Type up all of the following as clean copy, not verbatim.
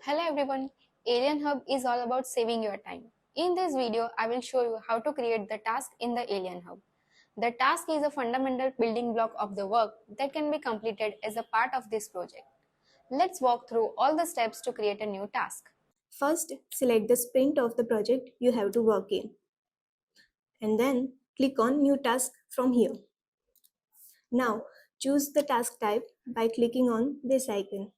Hello everyone, Alian Hub is all about saving your time. In this video, I will show you how to create the task in the Alian Hub. The task is a fundamental building block of the work that can be completed as a part of this project. Let's walk through all the steps to create a new task. First, select the sprint of the project you have to work in, and then click on New Task from here. Now, choose the task type by clicking on this icon.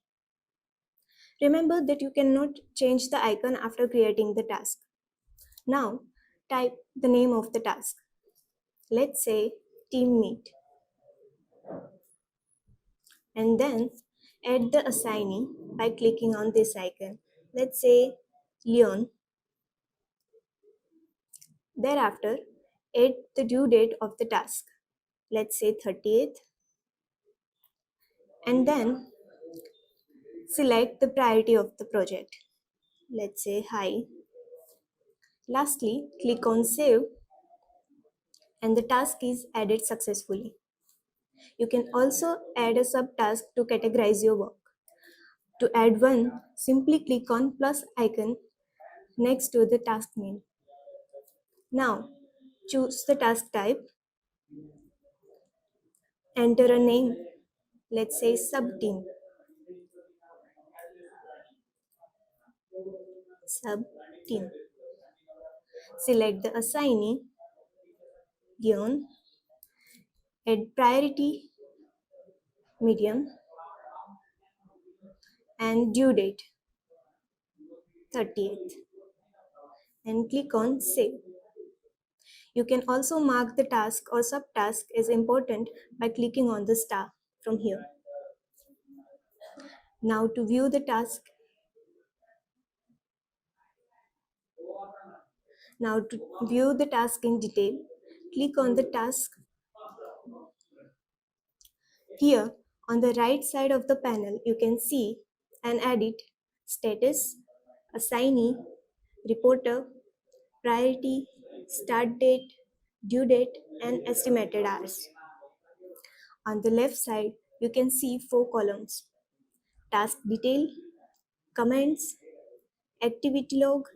Remember that you cannot change the icon after creating the task. Now, type the name of the task. Let's say Team Meet. And then add the assignee by clicking on this icon. Let's say Leon. Thereafter, add the due date of the task. Let's say 30th. And then select the priority of the project. Let's say high. Lastly, click on save and the task is added successfully. You can also add a subtask to categorize your work. To add one, simply click on plus icon next to the task name. Now, choose the task type, enter a name, let's say subteam. Subteam. Select the assignee, Leon, add priority, medium, and due date, 30th, and click on save. You can also mark the task or subtask as important by clicking on the star from here. Now to view the task, in detail, click on the task. Here on the right side of the panel, you can see and edit status, assignee, reporter, priority, start date, due date, and estimated hours. On the left side, you can see 4 columns: task detail, comments, activity log,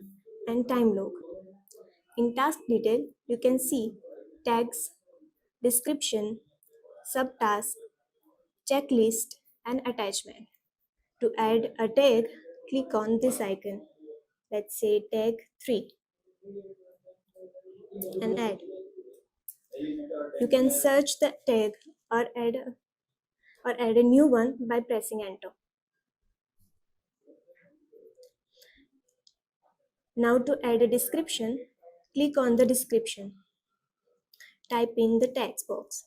and time log. In task detail, you can see tags, description, subtask, checklist, and attachment. To add a tag, click on this icon. Let's say tag 3 and add. You can search the tag or add a new one by pressing enter. Now to add a description, click on the description. Type in the text box.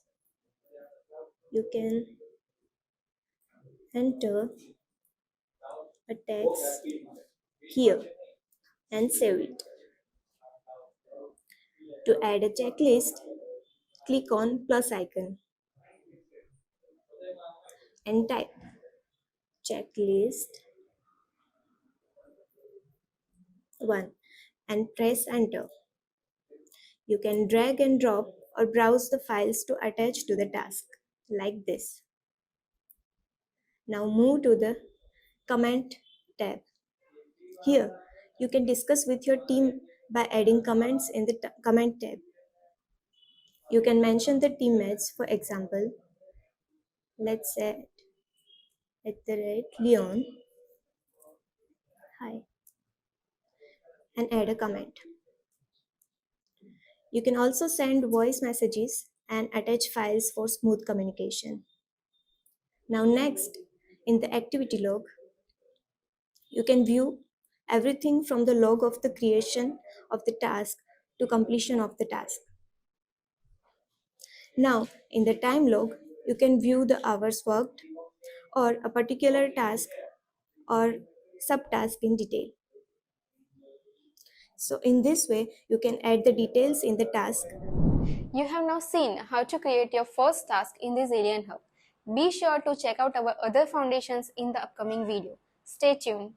You can enter a text here and save it. To add a checklist, click on plus icon and type checklist 1 and press enter. You can drag and drop or browse the files to attach to the task like this. Now move to the comment tab. Here you can discuss with your team by adding comments in the comment tab. You can mention the teammates, for example, let's say @Leon, hi, and add a comment. You can also send voice messages and attach files for smooth communication. Now next, in the activity log, you can view everything from the log of the creation of the task to completion of the task. Now, in the time log, you can view the hours worked or a particular task or subtask in detail. So in this way, you can add the details in the task. You have now seen how to create your first task in this Alian Hub. Be sure to check out our other foundations in the upcoming video. Stay tuned.